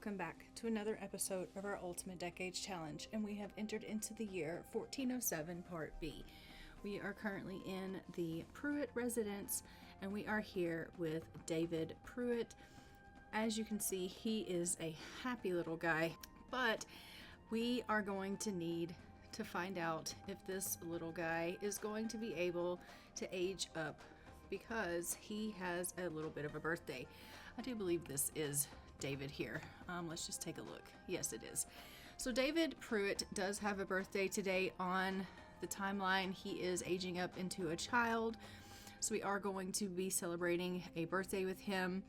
welcome back to another episode of our Ultimate Decades Challenge, and we have entered into the year 1407 Part B. We are currently in the Pruitt residence, and we are here with David Pruitt. As you can see, he is a happy little guy, but we are going to need to find out if this little guy is going to be able to age up because he has a little bit of a birthday. I do believe this is David here. Let's just take a look. Yes, it is. So David Pruitt does have a birthday today on the timeline. He is aging up into a child. So we are going to be celebrating a birthday with him.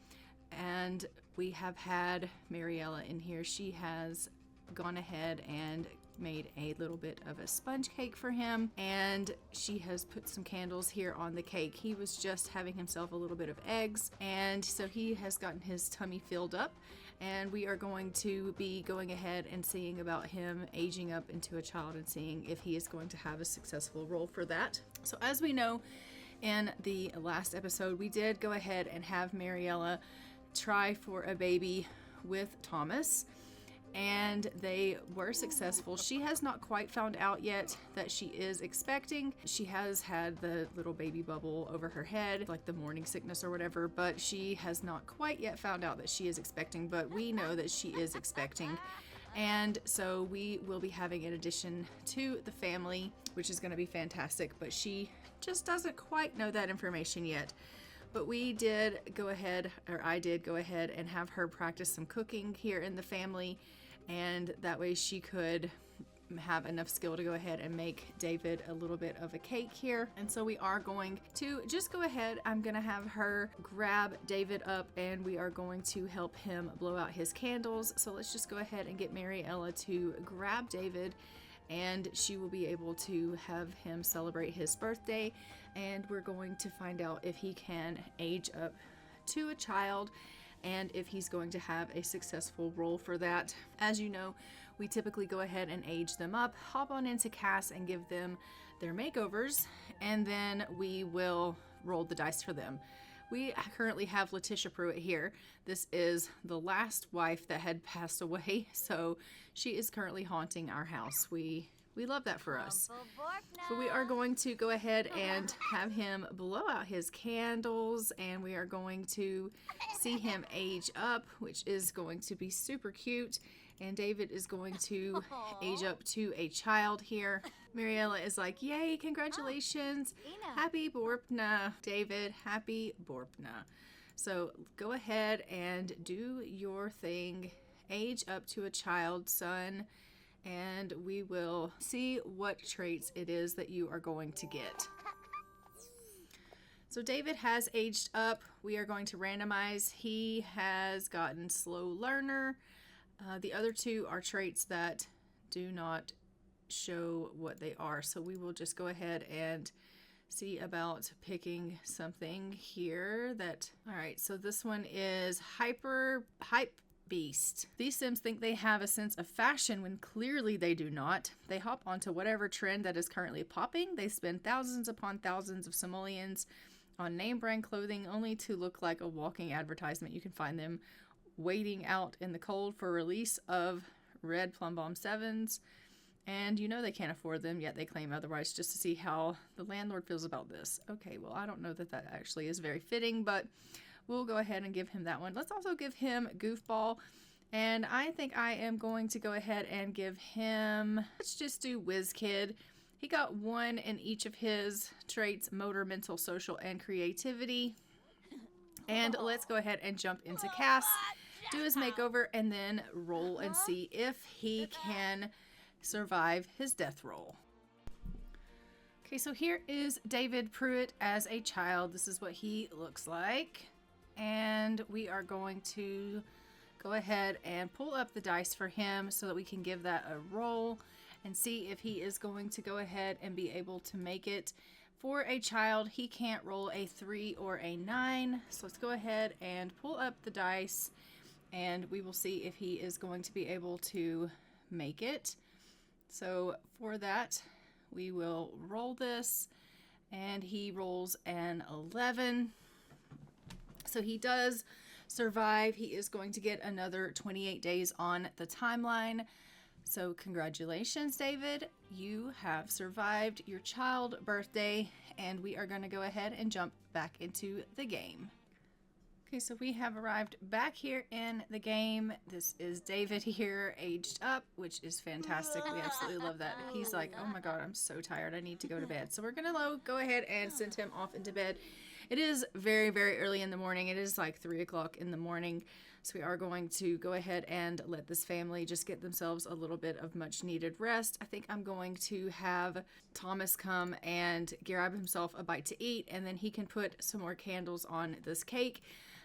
And we have had Mariella in here. She has gone ahead and made a little bit of a sponge cake for him, and she has put some candles here on the cake. He was just having himself a little bit of eggs, and so he has gotten his tummy filled up, and we are going to be going ahead and seeing about him aging up into a child and seeing if he is going to have a successful role for that. So as we know, in the last episode, we did go ahead and have Mariella try for a baby with Thomas, and they were successful. She has not quite found out yet that she is expecting. She has had the little baby bubble over her head, like the morning sickness or whatever, but she has not quite yet found out that she is expecting, but we know that she is expecting. And so we will be having an addition to the family, which is going to be fantastic, but she just doesn't quite know that information yet. But we did go ahead, or I did go ahead and have her practice some cooking here in the family, and that way she could have enough skill to go ahead and make David a little bit of a cake here. And so we are going to just go ahead. I'm going to have her grab David up, and we are going to help him blow out his candles. So let's just go ahead and get Mariella to grab David, and she will be able to have him celebrate his birthday. And we're going to find out if he can age up to a child and if he's going to have a successful role for that. As you know, we typically go ahead and age them up, hop on into Cass and give them their makeovers, and then we will roll the dice for them. We currently have Letitia Pruitt here. This is the last wife that had passed away, so she is currently haunting our house. We love that for us. So we are going to go ahead and have him blow out his candles, and we are going to see him age up, which is going to be super cute. And David is going to age up to a child here. Mariella is like, yay, congratulations. Happy Borpna, David, happy Borpna. So go ahead and do your thing. Age up to a child, son. And we will see what traits it is that you are going to get. So David has aged up. We are going to randomize. He has gotten slow learner. The other two are traits that do not show what they are. So we will just go ahead and see about picking something here that, all right, so this one is hype beast. These Sims think they have a sense of fashion when clearly they do not. They hop onto whatever trend that is currently popping. They spend thousands upon thousands of simoleons on name brand clothing only to look like a walking advertisement. You can find them waiting out in the cold for release of red Plumbobs 7s, and you know they can't afford them, yet they claim otherwise, just to see how the landlord feels about this. Okay, well, I don't know that that actually is very fitting, but we'll go ahead and give him that one. Let's also give him Goofball. And I think I am going to go ahead and give him, let's just do Whiz Kid. He got one in each of his traits: motor, mental, social, and creativity. And let's go ahead and jump into Cass, do his makeover, and then roll and see if he can survive his death roll. Okay, so here is David Pruitt as a child. This is what he looks like. And we are going to go ahead and pull up the dice for him so that we can give that a roll and see if he is going to go ahead and be able to make it. For a child, he can't roll a 3 or a 9. So let's go ahead and pull up the dice, and we will see if he is going to be able to make it. So for that, we will roll this, and he rolls an 11. So he does survive, he is going to get another 28 days on the timeline. So congratulations, David. You have survived your child birthday, and we are going to go ahead and jump back into the game. Okay, so we have arrived back here in the game. This is David here, aged up, which is fantastic. We absolutely love that. He's like, oh my god, I'm so tired. I need to go to bed. So we're going to go ahead and send him off into bed. It is very, very early in the morning. It is like 3 o'clock in the morning. So we are going to go ahead and let this family just get themselves a little bit of much needed rest. I think I'm going to have Thomas come and grab himself a bite to eat, and then he can put some more candles on this cake.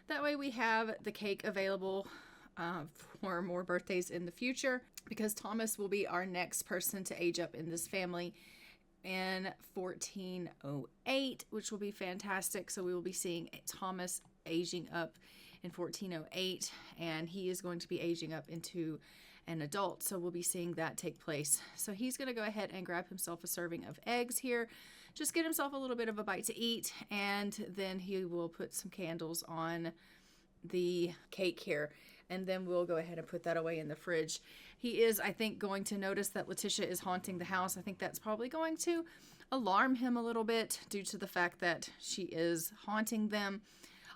That way we have the cake available for more birthdays in the future, because Thomas will be our next person to age up in this family in 1408, which will be fantastic. So we will be seeing Thomas aging up in 1408, and he is going to be aging up into an adult. So we'll be seeing that take place. So he's going to go ahead and grab himself a serving of eggs here. Just get himself a little bit of a bite to eat, and then he will put some candles on the cake here, and then we'll go ahead and put that away in the fridge. He is, I think, going to notice that Letitia is haunting the house. I think that's probably going to alarm him a little bit due to the fact that she is haunting them.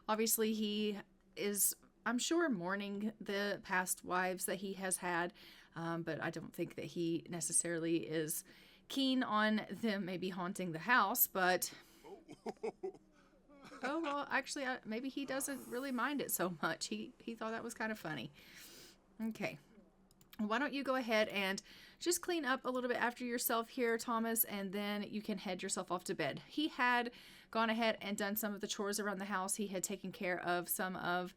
Obviously, he is, I'm sure, mourning the past wives that he has had, but I don't think that he necessarily is keen on them maybe haunting the house. But oh well, actually maybe he doesn't really mind it so much. He thought that was kind of funny. Okay, why don't you go ahead and just clean up a little bit after yourself here, Thomas, and then you can head yourself off to bed. He had gone ahead and done some of the chores around the house. He had taken care of some of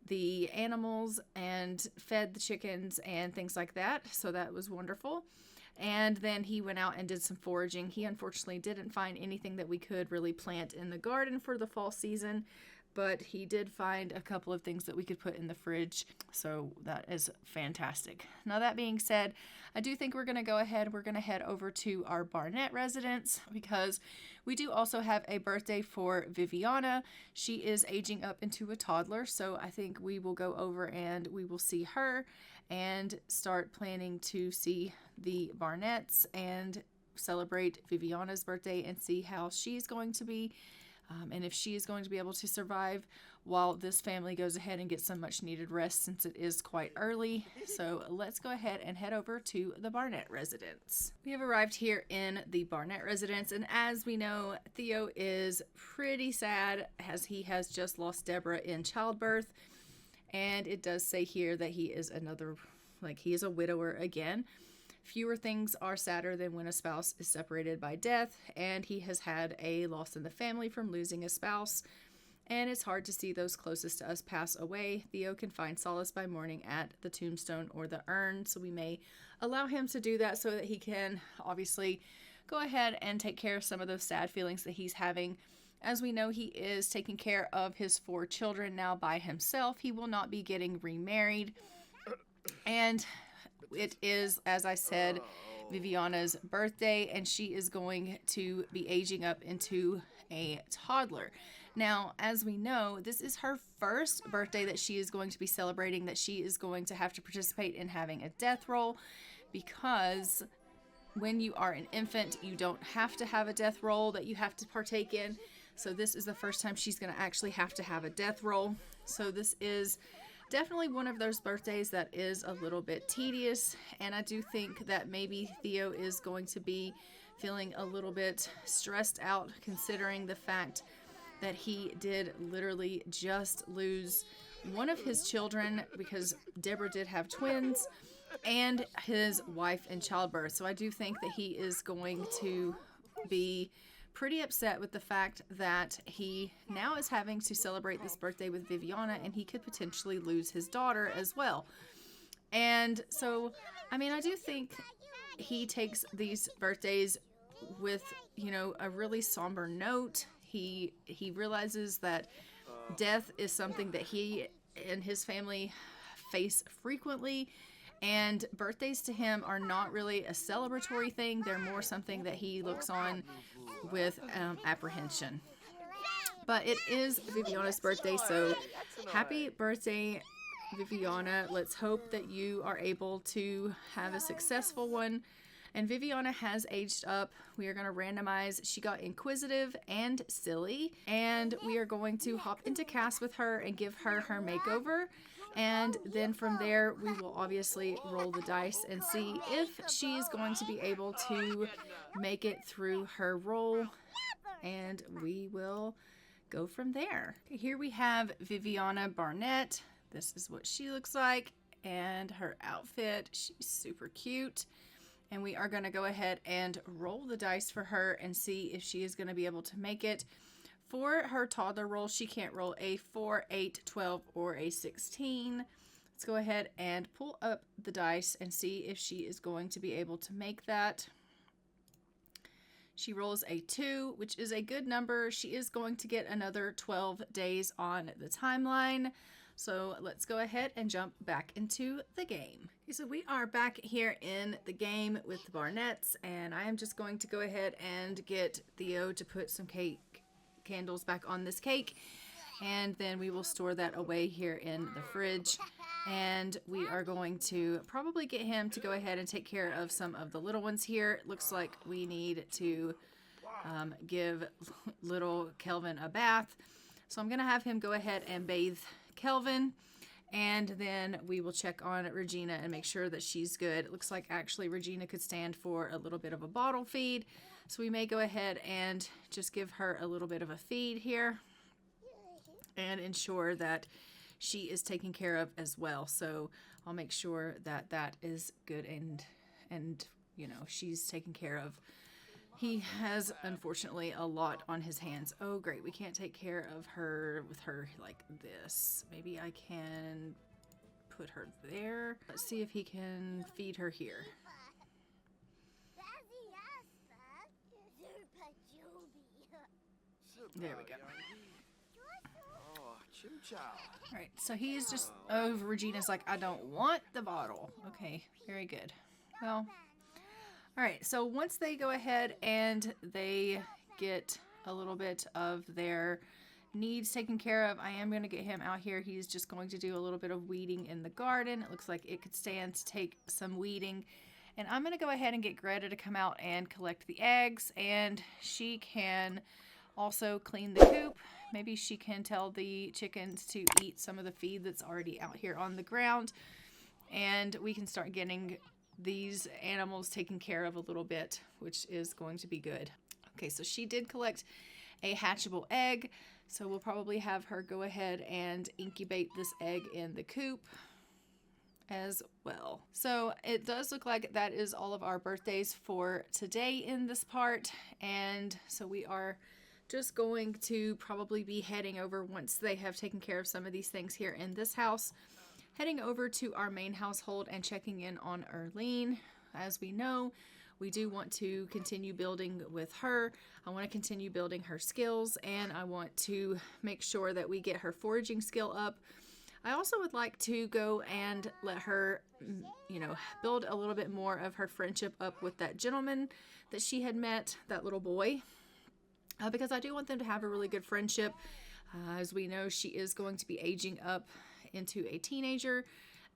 the animals and fed the chickens and things like that, so that was wonderful. And then he went out and did some foraging. He unfortunately didn't find anything that we could really plant in the garden for the fall season, but he did find a couple of things that we could put in the fridge. So that is fantastic. Now, that being said, I do think we're going to go ahead. We're going to head over to our Barnett residence, because we do also have a birthday for Viviana. She is aging up into a toddler. So I think we will go over and we will see her and start planning to see the Barnetts and celebrate Viviana's birthday and see how she's going to be, and if she is going to be able to survive while this family goes ahead and gets some much needed rest, since it is quite early. So let's go ahead and head over to the Barnett residence. We have arrived here in the Barnett residence, and as we know, Theo is pretty sad as he has just lost Deborah in childbirth. And it does say here that he is he is a widower again. Fewer things are sadder than when a spouse is separated by death, and he has had a loss in the family from losing a spouse, and it's hard to see those closest to us pass away. Theo can find solace by mourning at the tombstone or the urn, so we may allow him to do that so that he can obviously go ahead and take care of some of those sad feelings that he's having. As we know, he is taking care of his 4 children now by himself. He will not be getting remarried. And it is, as I said, Viviana's birthday, and she is going to be aging up into a toddler. Now, as we know, this is her first birthday that she is going to be celebrating, that she is going to have to participate in having a death roll, because when you are an infant, you don't have to have a death roll that you have to partake in. So this is the first time she's going to actually have to have a death roll. So this is definitely one of those birthdays that is a little bit tedious, and I do think that maybe Theo is going to be feeling a little bit stressed out, considering the fact that he did literally just lose one of his children, because Deborah did have twins, and his wife in childbirth. So I do think that he is going to be pretty upset with the fact that he now is having to celebrate this birthday with Viviana, and he could potentially lose his daughter as well. And so, I mean, I do think he takes these birthdays with, a really somber note. He realizes that death is something that he and his family face frequently, and birthdays to him are not really a celebratory thing. They're more something that he looks on with apprehension. But it is Viviana's birthday, so happy birthday, Viviana. Let's hope that you are able to have a successful one. And Viviana has aged up. We are going to randomize. She got inquisitive and silly. And we are going to hop into cast with her and give her her makeover. And then from there, we will obviously roll the dice and see if she is going to be able to make it through her roll. And we will go from there. Here we have Viviana Barnett. This is what she looks like. And her outfit. She's super cute. And we are going to go ahead and roll the dice for her and see if she is going to be able to make it. For her toddler roll, she can't roll a 4, 8, 12, or a 16. Let's go ahead and pull up the dice and see if she is going to be able to make that. She rolls a 2, which is a good number. She is going to get another 12 days on the timeline. So let's go ahead and jump back into the game. Okay, so we are back here in the game with the Barnetts, and I am just going to go ahead and get Theo to put some candles back on this cake, and then we will store that away here in the fridge. And we are going to probably get him to go ahead and take care of some of the little ones here. It looks like we need to give little Kelvin a bath. So I'm going to have him go ahead and bathe Kelvin, and then we will check on Regina and make sure that she's good. It looks like actually Regina could stand for a little bit of a bottle feed, so we may go ahead and just give her a little bit of a feed here and ensure that she is taken care of as well. So I'll make sure that that is good and you know, she's taken care of. He has, unfortunately, a lot on his hands. Oh, great. We can't take care of her with her like this. Maybe I can put her there. Let's see if he can feed her here. There we go. All right, so he's just... Oh, Regina's like, I don't want the bottle. Okay, very good. Well... All right, so once they go ahead and they get a little bit of their needs taken care of, I am going to get him out here. He's just going to do a little bit of weeding in the garden. It looks like it could stand to take some weeding. And I'm going to go ahead and get Greta to come out and collect the eggs. And she can also clean the coop. Maybe she can tell the chickens to eat some of the feed that's already out here on the ground. And we can start getting these animals taken care of a little bit, which is going to be good. Okay, so she did collect a hatchable egg, so we'll probably have her go ahead and incubate this egg in the coop as well. So it does look like that is all of our birthdays for today in this part, and so we are just going to probably be heading over once they have taken care of some of these things here in this house. Heading over to our main household and checking in on Arlene. As we know, we do want to continue building with her. I want to continue building her skills, and I want to make sure that we get her foraging skill up. I also would like to go and let her, you know, build a little bit more of her friendship up with that gentleman that she had met, that little boy, because I do want them to have a really good friendship. As we know, she is going to be aging up into a teenager,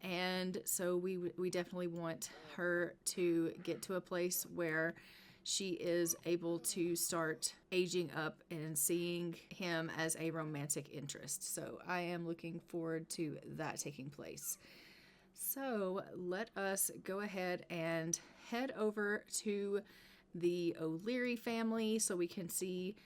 and so we definitely want her to get to a place where she is able to start aging up and seeing him as a romantic interest. So I am looking forward to that taking place. So let us go ahead and head over to the O'Leary family so we can see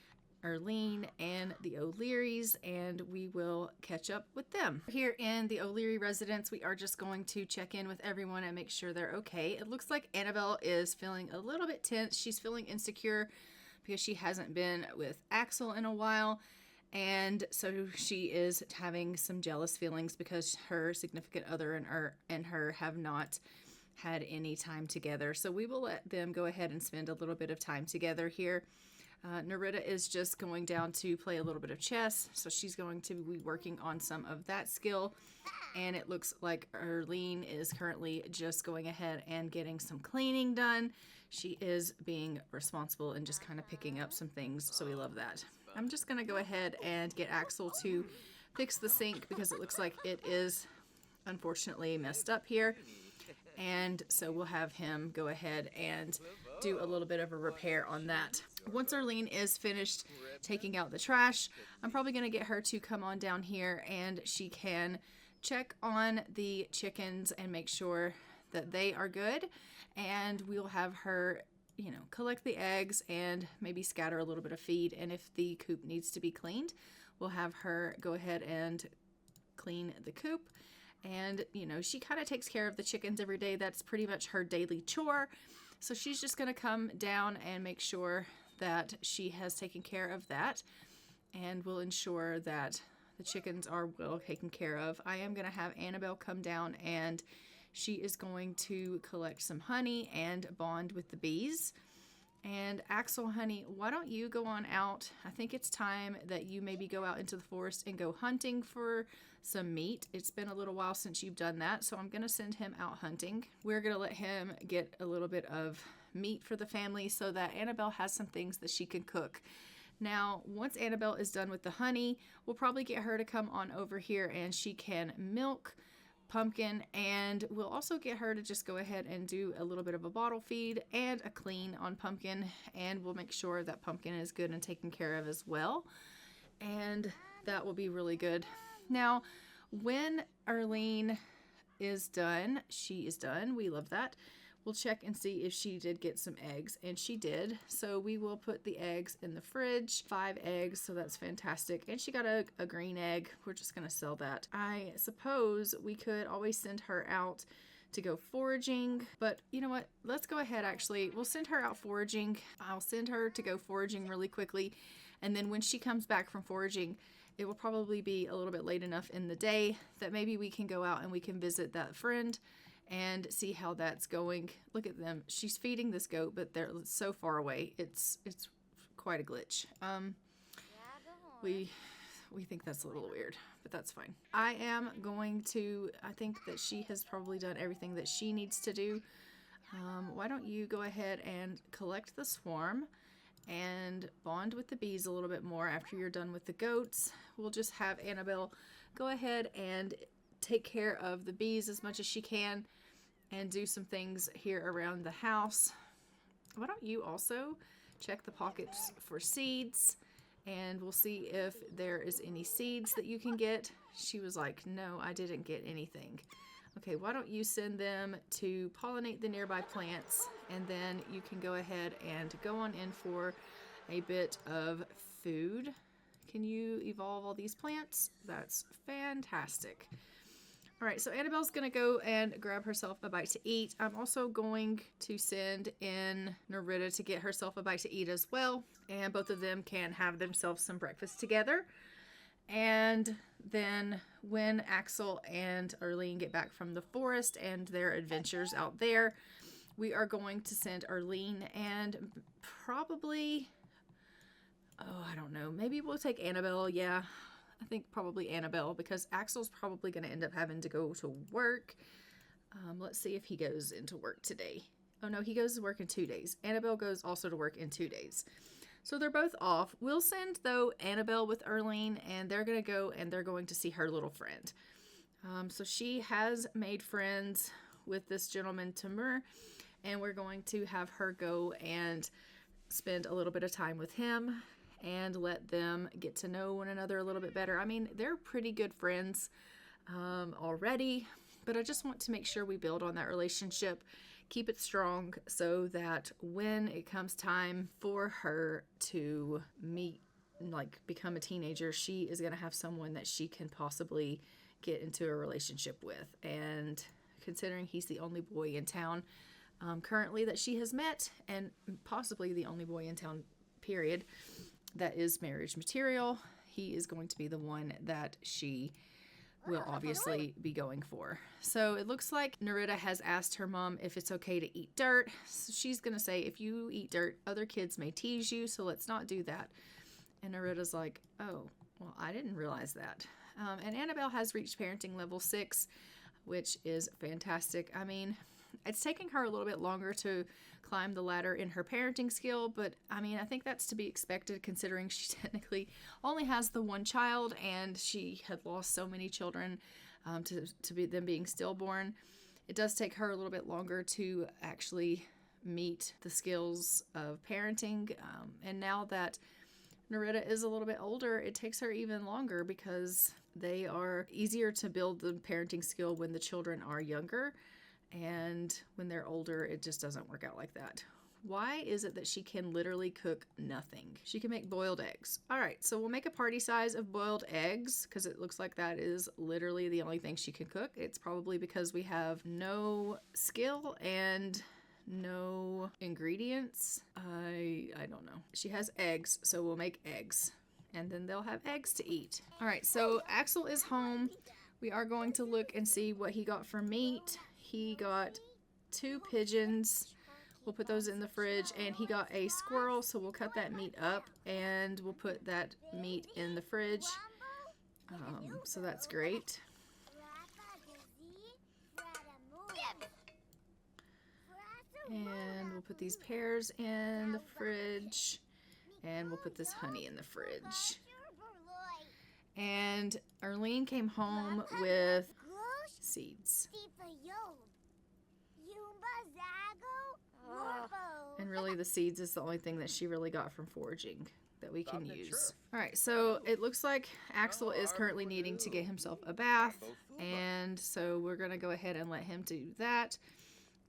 Arlene and the O'Learys, and we will catch up with them. Here in the O'Leary residence, we are just going to check in with everyone and make sure they're okay. It looks like Annabelle is feeling a little bit tense. She's feeling insecure because she hasn't been with Axel in a while, and so she is having some jealous feelings because her significant other and her have not had any time together. So we will let them go ahead and spend a little bit of time together here. Nerita is just going down to play a little bit of chess, so she's going to be working on some of that skill. And it looks like Arlene is currently just going ahead and getting some cleaning done. She is being responsible and just kind of picking up some things, so we love that. I'm just going to go ahead and get Axel to fix the sink because it looks like it is unfortunately messed up here. And so we'll have him go ahead and do a little bit of a repair on that. Once Arlene is finished taking out the trash, I'm probably going to get her to come on down here and she can check on the chickens and make sure that they are good. And we'll have her, you know, collect the eggs and maybe scatter a little bit of feed. And if the coop needs to be cleaned, we'll have her go ahead and clean the coop. And, you know, she kind of takes care of the chickens every day. That's pretty much her daily chore. So she's just going to come down and make sure that she has taken care of that. And we'll ensure that the chickens are well taken care of. I am going to have Annabelle come down and she is going to collect some honey and bond with the bees. And Axel, honey, why don't you go on out? I think it's time that you maybe go out into the forest and go hunting for some meat. It's been a little while since you've done that, so I'm going to send him out hunting. We're going to let him get a little bit of meat for the family so that Annabelle has some things that she can cook. Now, once Annabelle is done with the honey, we'll probably get her to come on over here and she can milk Pumpkin, and we'll also get her to just go ahead and do a little bit of a bottle feed and a clean on Pumpkin, and we'll make sure that Pumpkin is good and taken care of as well, and that will be really good. Now, when Arlene is done, she is done. We love that. We'll check and see if she did get some eggs, and she did. So we will put the eggs in the fridge. 5 eggs, so that's fantastic. And she got a green egg. We're just going to sell that. I suppose we could always send her out to go foraging, but you know what? Let's go ahead, actually. We'll send her out foraging. I'll send her to go foraging really quickly, and then when she comes back from foraging, it will probably be a little bit late enough in the day that maybe we can go out and we can visit that friend and see how that's going. Look at them. She's feeding this goat, but they're so far away. It's quite a glitch. We think that's a little weird, but that's fine. I think that she has probably done everything that she needs to do. Why don't you go ahead and collect the swarm and bond with the bees a little bit more after you're done with the goats. We'll just have Annabelle go ahead and take care of the bees as much as she can and do some things here around the house. Why don't you also check the pockets for seeds, and we'll see if there is any seeds that you can get. She was like, no, I didn't get anything. Okay, why don't you send them to pollinate the nearby plants, and then you can go ahead and go on in for a bit of food. Can you evolve all these plants? That's fantastic. All right, so Annabelle's going to go and grab herself a bite to eat. I'm also going to send in Nerida to get herself a bite to eat as well. And both of them can have themselves some breakfast together. And then when Axel and Arlene get back from the forest and their adventures out there, we are going to send Arlene and probably, I don't know, maybe we'll take Annabelle, yeah. I think probably Annabelle, because Axel's probably going to end up having to go to work. Let's see if he goes into work today. Oh no, he goes to work in 2 days. Annabelle goes also to work in 2 days. So they're both off. We'll send, though, Annabelle with Arlene, and they're going to go and they're going to see her little friend. So she has made friends with this gentleman, Timur, and we're going to have her go and spend a little bit of time with him and let them get to know one another a little bit better. I mean, they're pretty good friends already, but I just want to make sure we build on that relationship, keep it strong, so that when it comes time for her to meet, like become a teenager, she is going to have someone that she can possibly get into a relationship with. And considering he's the only boy in town currently that she has met, and possibly the only boy in town, period, that is marriage material, he is going to be the one that she will obviously be going for. So it looks like Nerida has asked her mom if it's okay to eat dirt. So she's going to say, if you eat dirt, other kids may tease you, so let's not do that. And Nerida's like, oh, well, I didn't realize that. And Annabelle has reached parenting level 6, which is fantastic. I mean, It's taking her a little bit longer to climb the ladder in her parenting skill, but I mean, I think that's to be expected considering she technically only has the one child and she had lost so many children to be them being stillborn. It does take her a little bit longer to actually meet the skills of parenting, and now that Narita is a little bit older, it takes her even longer because they are easier to build the parenting skill when the children are younger, and when they're older, it just doesn't work out like that. Why is it that she can literally cook nothing? She can make boiled eggs. All right, so we'll make a party size of boiled eggs because it looks like that is literally the only thing she can cook. It's probably because we have no skill and no ingredients. I don't know. She has eggs, so we'll make eggs and then they'll have eggs to eat. All right, so Axel is home. We are going to look and see what he got for meat. He got 2 pigeons. We'll put those in the fridge, and he got a squirrel, so we'll cut that meat up and we'll put that meat in the fridge. So that's great. And we'll put these pears in the fridge, and we'll put this honey in the fridge. And Arlene came home with seeds. And really the seeds is the only thing that she really got from foraging that we can use. All right, so it looks like Axel is currently needing to get himself a bath, and so we're going to go ahead and let him do that.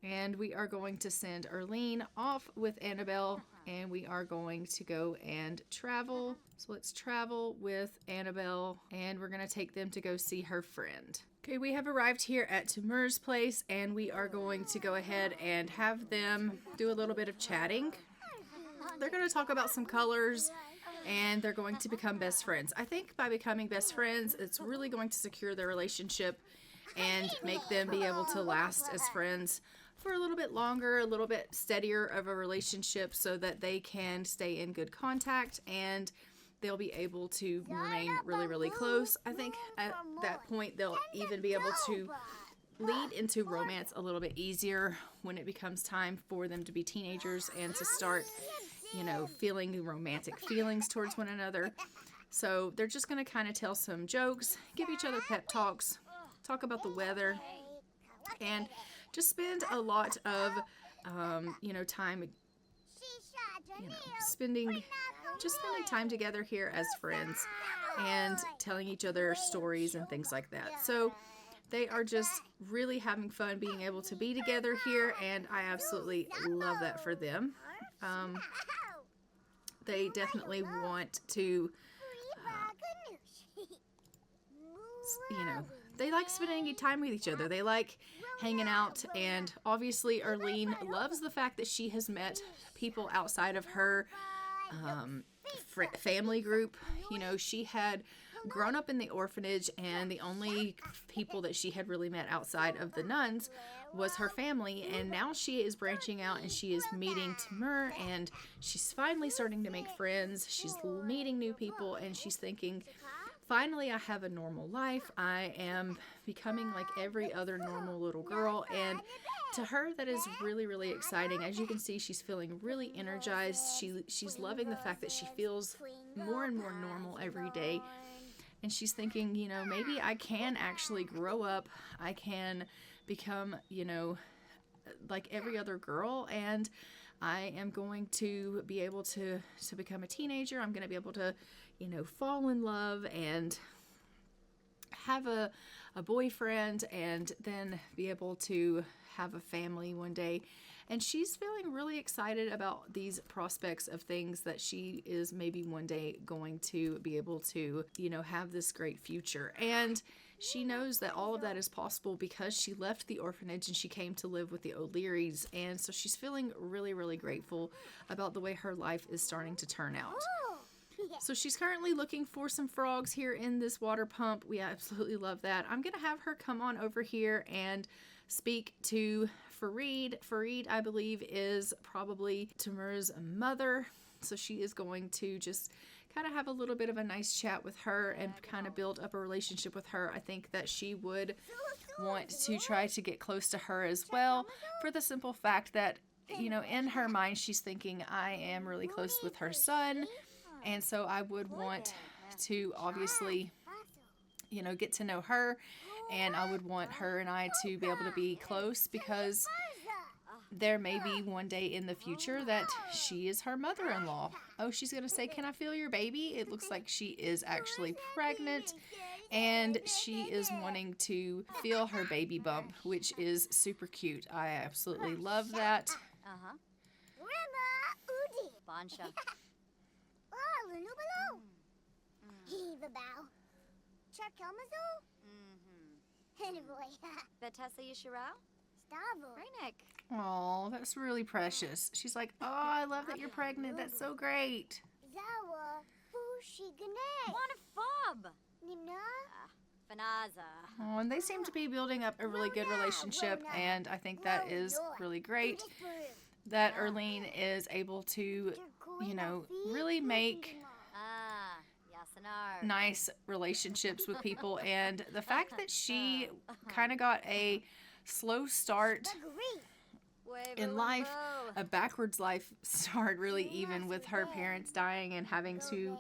And we are going to send Arlene off with Annabelle, and we are going to go and travel. So let's travel with Annabelle, and we're going to take them to go see her friend. Okay, we have arrived here at Timur's place, and we are going to go ahead and have them do a little bit of chatting. They're going to talk about some colors, and they're going to become best friends. I think by becoming best friends, it's really going to secure their relationship and make them be able to last as friends for a little bit longer, a little bit steadier of a relationship so that they can stay in good contact and they'll be able to remain really, really close. I think at that point, they'll even be able to lead into romance a little bit easier when it becomes time for them to be teenagers and to start, you know, feeling romantic feelings towards one another. So they're just going to kind of tell some jokes, give each other pep talks, talk about the weather, and just spend a lot of, time, spending time together here as friends and telling each other stories and things like that. So they are just really having fun being able to be together here, and I absolutely love that for them. They definitely want to, they like spending time with each other. They like hanging out, and obviously Arlene loves the fact that she has met people outside of her family group. You know, she had grown up in the orphanage, and the only people that she had really met outside of the nuns was her family, and now she is branching out and she is meeting Timur, and she's finally starting to make friends. She's meeting new people, and she's thinking, finally I have a normal life. I am becoming like every other normal little girl, and to her that is really, really exciting. As you can see, she's feeling really energized. She's loving the fact that she feels more and more normal every day, and she's thinking, maybe I can actually grow up. I can become, like every other girl, and I am going to be able to become a teenager. I'm going to be able to, fall in love and have a boyfriend, and then be able to have a family one day. And she's feeling really excited about these prospects of things that she is maybe one day going to be able to, have this great future. And she knows that all of that is possible because she left the orphanage and she came to live with the O'Learys. And so she's feeling really, really grateful about the way her life is starting to turn out. So she's currently looking for some frogs here in this water pump. We absolutely love that. I'm going to have her come on over here and speak to Fareed. Fareed, I believe, is probably Timur's mother. So she is going to just kind of have a little bit of a nice chat with her and kind of build up a relationship with her. I think that she would want to try to get close to her as well, for the simple fact that, you know, in her mind she's thinking, I am really close with her son, and so I would want to obviously, you know, get to know her, and I would want her and I to be able to be close, because there may be one day in the future that she is her mother-in-law. Oh, she's gonna say, can I feel your baby? It looks like she is actually pregnant, and she is wanting to feel her baby bump, which is super cute. I absolutely love that. Oh, that's really precious. She's like, oh, I love that you're pregnant. That's so great. Oh, and they seem to be building up a really good relationship, and I think that is really great that Arlene is able to, you know, really make nice relationships with people. And the fact that she kind of got a slow start in life, a backwards life start, really, even with her parents dying and having to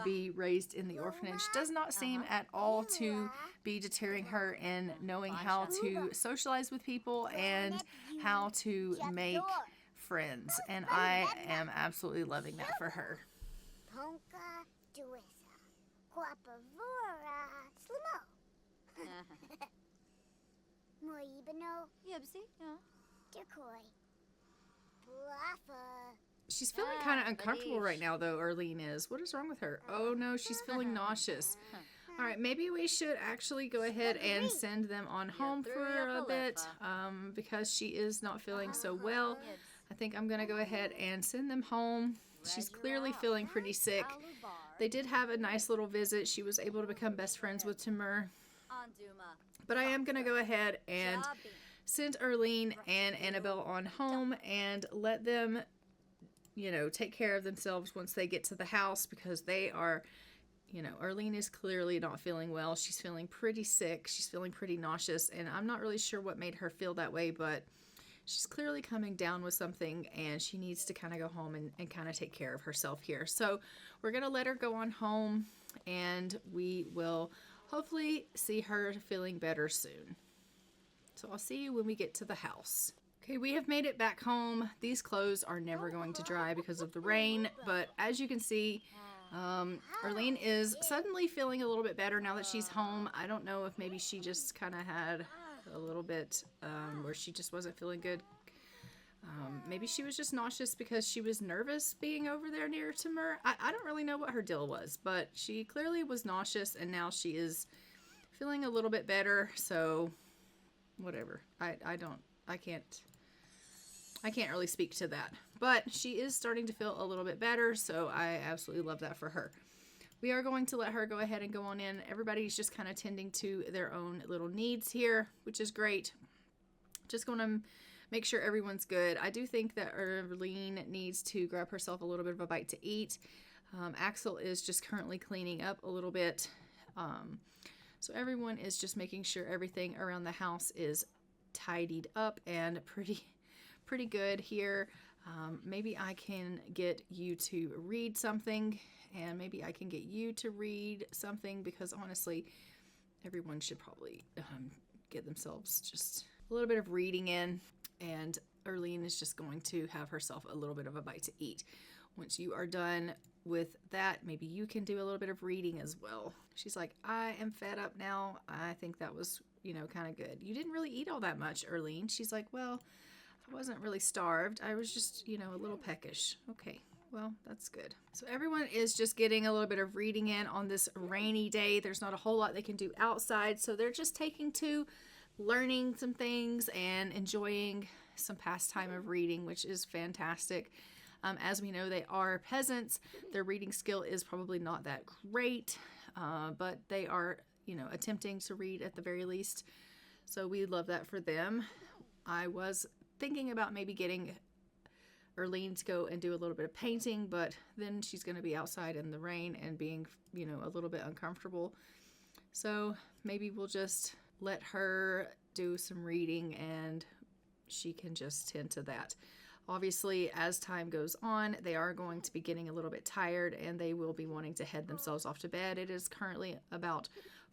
be raised in the orphanage, does not seem at all to be deterring her in knowing how to socialize with people and how to make friends. And I am absolutely loving that for her. She's feeling kind of uncomfortable right now, though, Arlene is. What is wrong with her? Oh, no, she's feeling nauseous. All right, maybe we should actually go ahead and send them on home for a bit, because she is not feeling so well. I think I'm going to go ahead and send them home. She's clearly feeling pretty sick. They did have a nice little visit. She was able to become best friends with Timur. But I am going to go ahead and send Arlene and Annabelle on home and let them, you know, take care of themselves once they get to the house, because they are, you know, Arlene is clearly not feeling well. She's feeling pretty sick. She's feeling pretty nauseous, and I'm not really sure what made her feel that way, but she's clearly coming down with something, and she needs to kind of go home and kind of take care of herself here. So we're going to let her go on home, and we will hopefully see her feeling better soon. So I'll see you when we get to the house. Okay, we have made it back home. These clothes are never going to dry because of the rain, but as you can see, Arlene is suddenly feeling a little bit better now that she's home. I don't know if maybe she just kind of had a little bit where she just wasn't feeling good. Maybe she was just nauseous because she was nervous being over there near Timur. I don't really know what her deal was, but she clearly was nauseous, and now she is feeling a little bit better. So whatever. I can't really speak to that, but she is starting to feel a little bit better, so I absolutely love that for her. We are going to let her go ahead and go on in. Everybody's just kind of tending to their own little needs here, which is great. Just going to make sure everyone's good. I do think that Arlene needs to grab herself a little bit of a bite to eat. Axel is just currently cleaning up a little bit. So everyone is just making sure everything around the house is tidied up and pretty good here. Maybe I can get you to read something, and maybe I can get you to read something, because honestly, everyone should probably get themselves just a little bit of reading in, and Arlene is just going to have herself a little bit of a bite to eat. Once you are done with that, maybe you can do a little bit of reading as well. She's like, I am fed up now. I think that was, you know, kind of good. You didn't really eat all that much, Arlene. She's like, well, I wasn't really starved. I was just, you know, a little peckish. Okay, well, that's good. So everyone is just getting a little bit of reading in on this rainy day. There's not a whole lot they can do outside, so they're just taking to learning some things and enjoying some pastime of reading, which is fantastic. As we know, they are peasants. Their reading skill is probably not that great, but they are, you know, attempting to read at the very least. So we love that for them. I was thinking about maybe getting Erlene to go and do a little bit of painting, but then she's going to be outside in the rain and being, you know, a little bit uncomfortable. So maybe we'll just let her do some reading and she can just tend to that. Obviously, as time goes on, they are going to be getting a little bit tired and they will be wanting to head themselves off to bed. It is currently about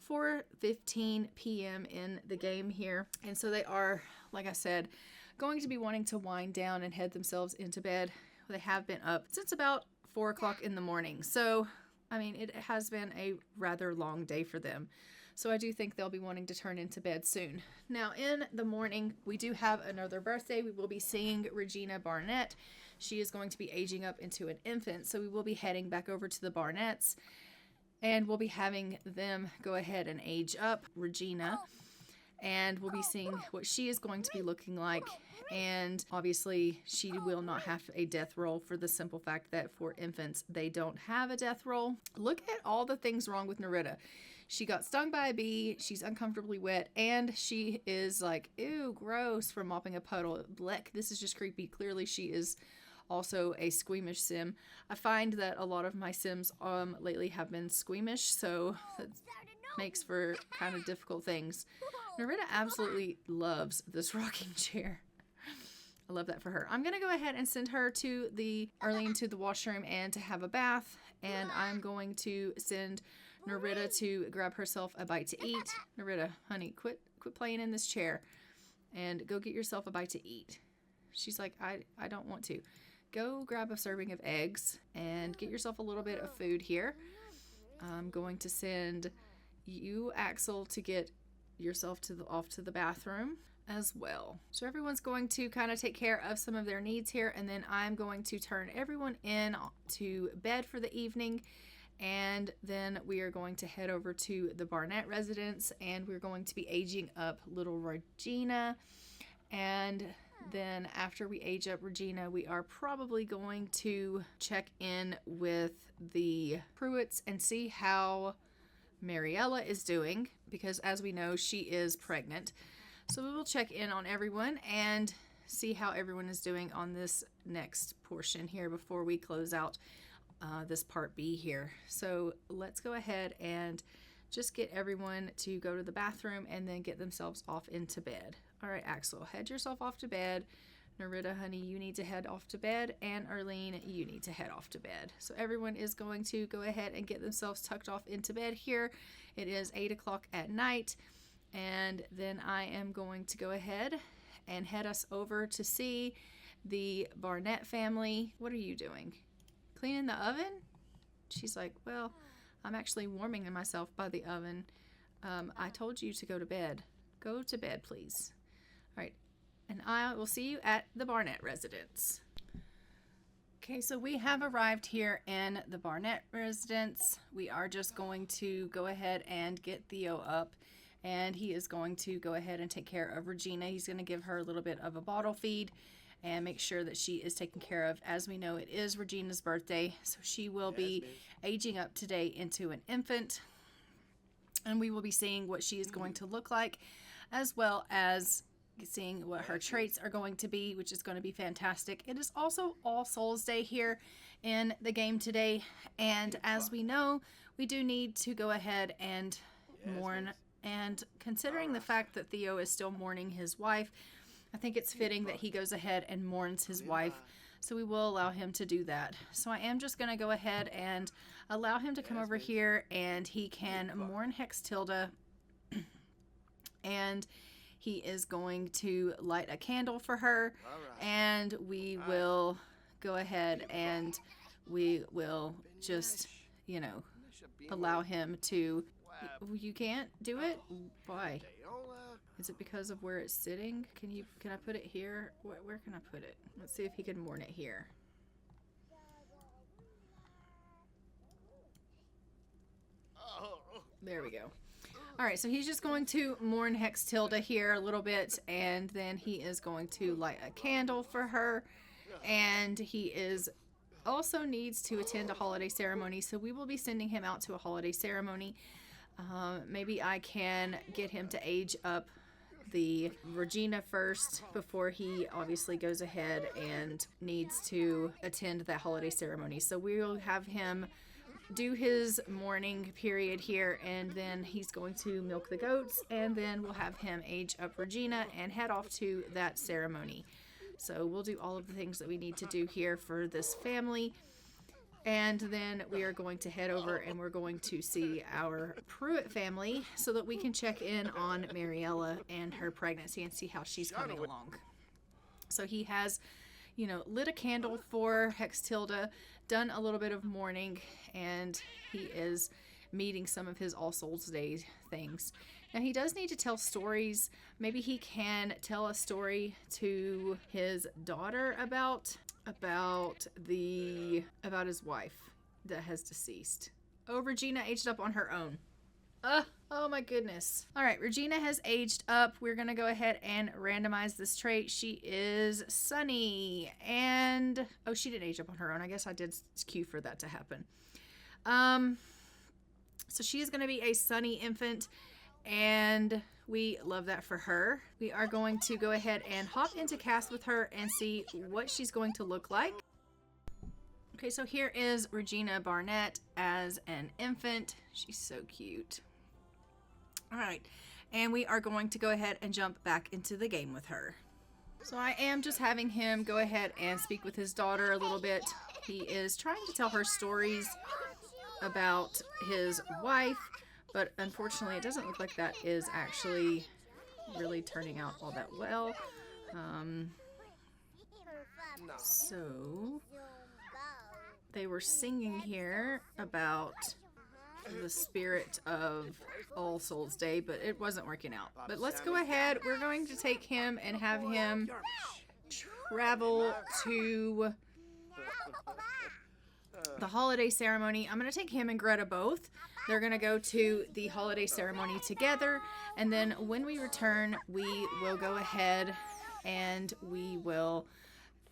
4:15 p.m. in the game here. And so they are, like I said, going to be wanting to wind down and head themselves into bed. They have been up since about 4 o'clock in the morning. So, I mean, it has been a rather long day for them. So I do think they'll be wanting to turn into bed soon. Now, in the morning, we do have another birthday. We will be seeing Regina Barnett. She is going to be aging up into an infant. So we will be heading back over to the Barnetts. And we'll be having them go ahead and age up Regina. And we'll be seeing what she is going to be looking like. And obviously, she will not have a death roll for the simple fact that for infants, they don't have a death roll. Look at all the things wrong with Nerita. She got stung by a bee, she's uncomfortably wet, and she is like, ew, gross, from mopping a puddle. Blech, this is just creepy. Clearly, she is also a squeamish sim. I find that a lot of my sims lately have been squeamish, so that makes for kind of difficult things. Nerita absolutely loves this rocking chair. I love that for her. I'm going to go ahead and send her to Arlene to the washroom and to have a bath, and I'm going to send Nerita to grab herself a bite to eat. Nerita, honey, quit playing in this chair and go get yourself a bite to eat. She's like, I don't want to. Go grab a serving of eggs and get yourself a little bit of food here. I'm going to send you, Axel, to get yourself off to the bathroom as well. So everyone's going to kind of take care of some of their needs here, and then I'm going to turn everyone in to bed for the evening. And then we are going to head over to the Barnett residence, and we're going to be aging up little Regina. And then after we age up Regina, we are probably going to check in with the Pruitts and see how Mariella is doing, because as we know, she is pregnant. So we will check in on everyone and see how everyone is doing on this next portion here before we close out this part B here. So let's go ahead and just get everyone to go to the bathroom and then get themselves off into bed. All right, Axel, head yourself off to bed. Nerita, honey, you need to head off to bed. And Arlene, you need to head off to bed. So everyone is going to go ahead and get themselves tucked off into bed here. It is 8 o'clock at night. And then I am going to go ahead and head us over to see the Barnett family. What are you doing? Cleaning the oven? She's like, well, I'm actually warming myself by the oven. I told you to go to bed. Go to bed, please. All right. And I will see you at the Barnett residence. Okay, so we have arrived here in the Barnett residence. We are just going to go ahead and get Theo up, and he is going to go ahead and take care of Regina. He's going to give her a little bit of a bottle feed and make sure that she is taken care of. As we know, it is Regina's birthday, so she will be aging up today into an infant, and we will be seeing what she is going to look like, as well as seeing what her traits are going to be, which is going to be fantastic. It is also All Souls Day here in the game today, and as we know, we do need to go ahead and mourn, and considering the fact that Theo is still mourning his wife, I think it's fitting that he goes ahead and mourns his wife, so we will allow him to do that. So I am just going to go ahead and allow him to come over here, and he can mourn Hex Tilda, and he is going to light a candle for her, and we will go ahead and we will just, you know, allow him to... You can't do it? Why? Is it because of where it's sitting? Can I put it here? Where can I put it? Let's see if he can mourn it here. There we go. All right, so he's just going to mourn Hex Tilda here a little bit, and then he is going to light a candle for her, and he is also needs to attend a holiday ceremony, so we will be sending him out to a holiday ceremony. Maybe I can get him to age up the Regina first before he obviously goes ahead and needs to attend that holiday ceremony. So we will have him do his morning period here, and then he's going to milk the goats, and then we'll have him age up Regina and head off to that ceremony. So we'll do all of the things that we need to do here for this family. And then we are going to head over and we're going to see our Pruitt family so that we can check in on Mariella and her pregnancy and see how she's coming along. So he has, you know, lit a candle for Hextilda, done a little bit of mourning, and he is meeting some of his All Souls Day things. Now he does need to tell stories. Maybe he can tell a story to his daughter about his wife that has deceased. Oh, Regina aged up on her own. Oh my goodness. All right, Regina has aged up. We're gonna go ahead and randomize this trait. She is Sunny, and oh, she didn't age up on her own. I guess I did cue for that to happen. So she is gonna be a Sunny infant, and we love that for her. We are going to go ahead and hop into cast with her and see what she's going to look like. Okay, so here is Regina Barnett as an infant. She's so cute. All right, and we are going to go ahead and jump back into the game with her. So I am just having him go ahead and speak with his daughter a little bit. He is trying to tell her stories about his wife, but unfortunately it doesn't look like that is actually really turning out all that well. So they were singing here about the spirit of All Souls Day, but it wasn't working out. But let's go ahead. We're going to take him and have him travel to the holiday ceremony. I'm going to take him and Greta both. They're going to go to the holiday ceremony together, and then when we return, we will go ahead and we will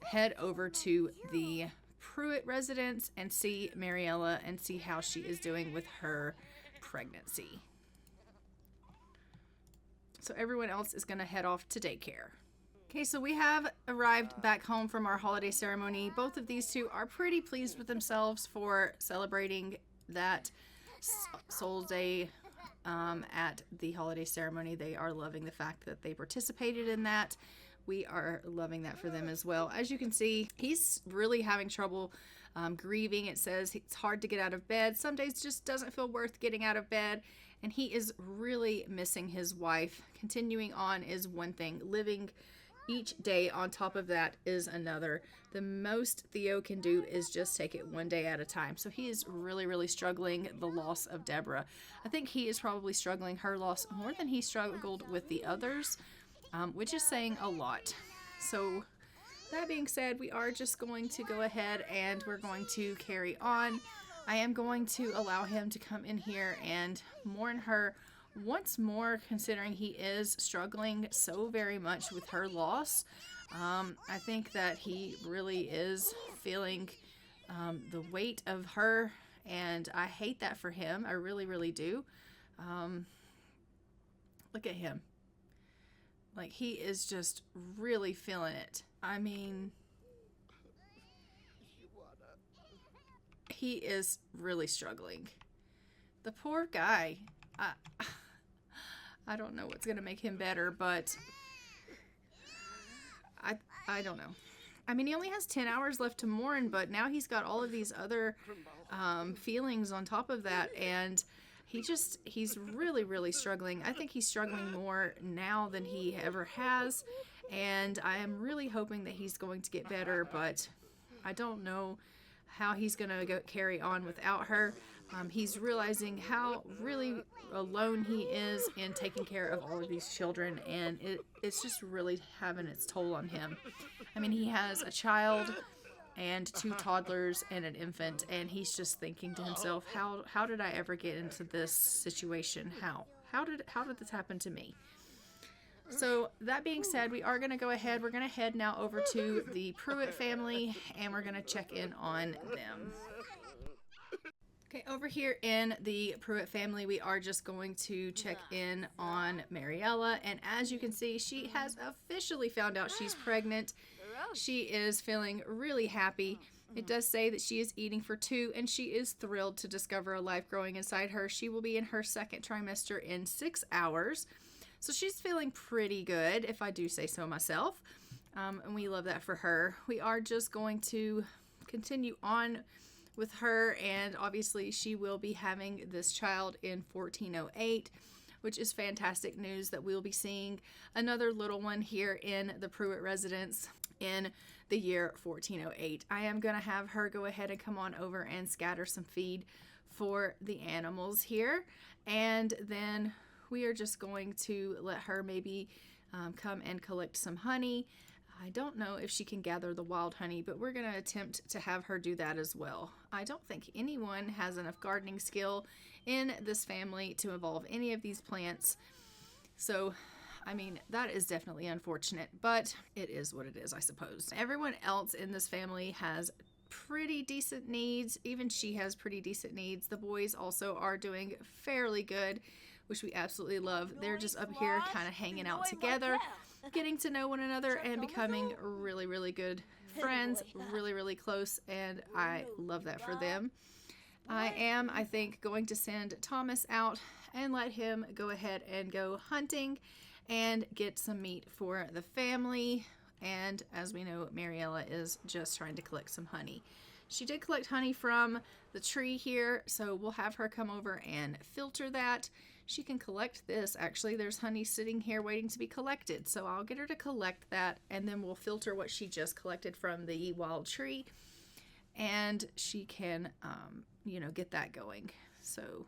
head over to the Pruitt residence and see Mariella and see how she is doing with her pregnancy. So everyone else is going to head off to daycare. Okay, so we have arrived back home from our holiday ceremony. Both of these two are pretty pleased with themselves for celebrating that Souls Day at the holiday ceremony. They are loving the fact that they participated in that. We are loving that for them as well. As you can see, he's really having trouble grieving. It says it's hard to get out of bed. Some days just doesn't feel worth getting out of bed. And he is really missing his wife. Continuing on is one thing. Living each day on top of that is another. The most Theo can do is just take it one day at a time. So he is really, really struggling the loss of Deborah. I think he is probably struggling her loss more than he struggled with the others, which is saying a lot. So that being said, we are just going to go ahead and we're going to carry on. I am going to allow him to come in here and mourn her once more, considering he is struggling so very much with her loss. I think that he really is feeling the weight of her, and I hate that for him. I really, really do. Look at him. Like, he is just really feeling it. I mean, he is really struggling. The poor guy. I don't know what's going to make him better, but I don't know. I mean, he only has 10 hours left to mourn, but now he's got all of these other feelings on top of that, and he's really, really struggling. I think he's struggling more now than he ever has, and I am really hoping that he's going to get better, but I don't know how he's going to carry on without her. He's realizing how really alone he is in taking care of all of these children, and it's just really having its toll on him. I mean, he has a child and 2 toddlers and an infant, and he's just thinking to himself, how did I ever get into this situation? How did this happen to me? So that being said, we are going to go ahead. We're going to head now over to the Pruitt family, and we're going to check in on them. Okay, over here in the Pruitt family, we are just going to check in on Mariella, and as you can see, she has officially found out she's pregnant. She is feeling really happy. It does say that she is eating for 2, and she is thrilled to discover a life growing inside her. She will be in her second trimester in 6 hours, so she's feeling pretty good, if I do say so myself, and we love that for her. We are just going to continue on with her, and obviously she will be having this child in 1408, which is fantastic news that we'll be seeing another little one here in the Pruitt residence in the year 1408. I am going to have her go ahead and come on over and scatter some feed for the animals here, and then we are just going to let her maybe come and collect some honey. I don't know if she can gather the wild honey, but we're going to attempt to have her do that as well. I don't think anyone has enough gardening skill in this family to evolve any of these plants. So, I mean, that is definitely unfortunate, but it is what it is, I suppose. Everyone else in this family has pretty decent needs. Even she has pretty decent needs. The boys also are doing fairly good, which we absolutely love. They're just up here kind of hanging out together, getting to know one another and becoming really, really good friends, really, really close, and I love that for them. I think, going to send Thomas out and let him go ahead and go hunting and get some meat for the family. And as we know, Mariella is just trying to collect some honey. She did collect honey from the tree here, so we'll have her come over and filter that. She can collect this. Actually, there's honey sitting here waiting to be collected, so I'll get her to collect that, and then we'll filter what she just collected from the wild tree, and she can, get that going. So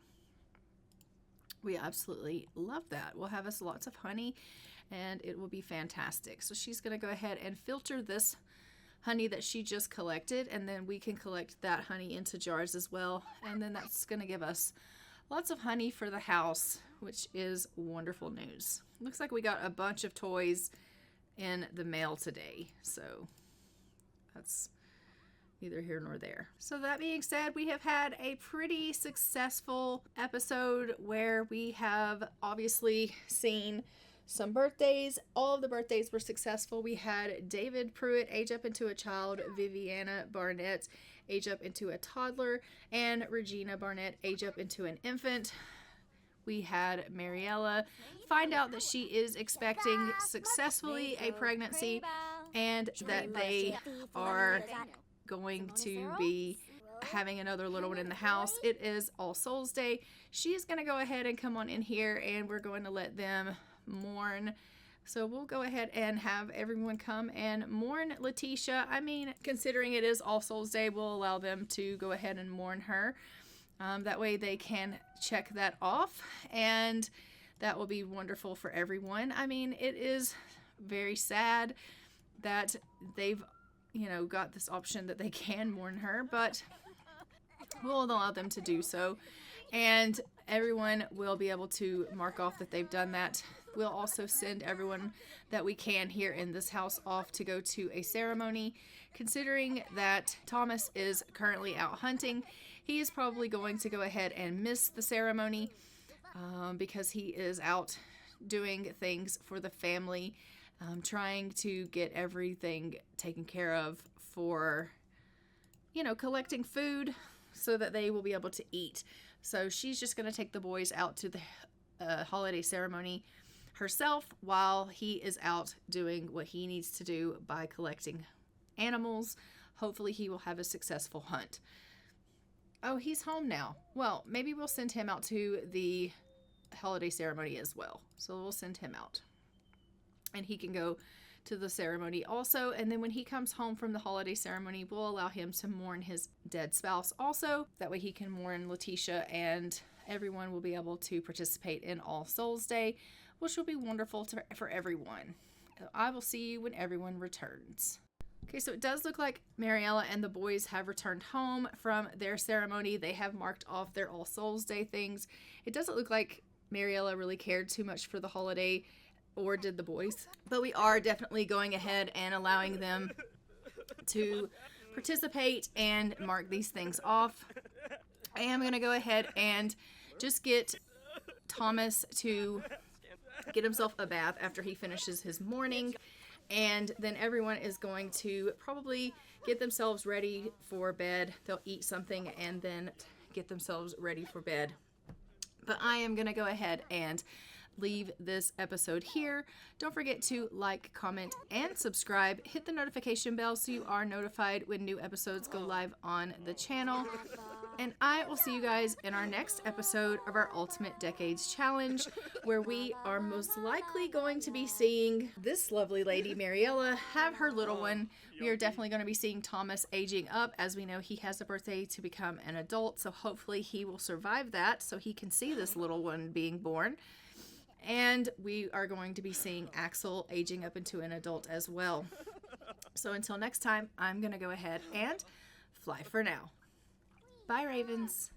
we absolutely love that. We'll have us lots of honey, and it will be fantastic. So she's going to go ahead and filter this honey that she just collected, and then we can collect that honey into jars as well, and then that's going to give us lots of honey for the house, which is wonderful news. Looks like we got a bunch of toys in the mail today, so that's neither here nor there. So that being said, we have had a pretty successful episode where we have obviously seen some birthdays. All of the birthdays were successful. We had David Pruitt age up into a child, Viviana Barnett age up into a toddler, and Regina Barnett age up into an infant. We had Mariella find out that she is expecting successfully a pregnancy and that they are going to be having another little one in the house. It is All Souls Day. She is going to go ahead and come on in here, and we're going to let them mourn. So we'll go ahead and have everyone come and mourn Letitia. I mean, considering it is All Souls Day, we'll allow them to go ahead and mourn her. That way they can check that off, and that will be wonderful for everyone. I mean, it is very sad that they've, got this option that they can mourn her, but we'll allow them to do so. And everyone will be able to mark off that they've done that. We'll also send everyone that we can here in this house off to go to a ceremony. Considering that Thomas is currently out hunting, he is probably going to go ahead and miss the ceremony because he is out doing things for the family, trying to get everything taken care of for, collecting food so that they will be able to eat. So she's just going to take the boys out to the holiday ceremony herself while he is out doing what he needs to do by collecting animals. Hopefully he will have a successful hunt. Oh, he's home now. Well, maybe we'll send him out to the holiday ceremony as well. So we'll send him out, and he can go to the ceremony also. And then when he comes home from the holiday ceremony, we'll allow him to mourn his dead spouse also. That way he can mourn Letitia, and everyone will be able to participate in All Souls Day, which will be wonderful for everyone. I will see you when everyone returns. Okay, so it does look like Mariella and the boys have returned home from their ceremony. They have marked off their All Souls Day things. It doesn't look like Mariella really cared too much for the holiday, or did the boys, but we are definitely going ahead and allowing them to participate and mark these things off. I am going to go ahead and just get Thomas to get himself a bath after he finishes his morning. And then everyone is going to probably get themselves ready for bed. They'll eat something and then get themselves ready for bed. But I am going to go ahead and leave this episode here. Don't forget to like, comment, and subscribe. Hit the notification bell so you are notified when new episodes go live on the channel. And I will see you guys in our next episode of our Ultimate Decades Challenge, where we are most likely going to be seeing this lovely lady, Mariella, have her little one. We are definitely going to be seeing Thomas aging up, as we know he has a birthday to become an adult, so hopefully he will survive that so he can see this little one being born. And we are going to be seeing Axel aging up into an adult as well. So until next time, I'm going to go ahead and fly for now. Bye, Ravens.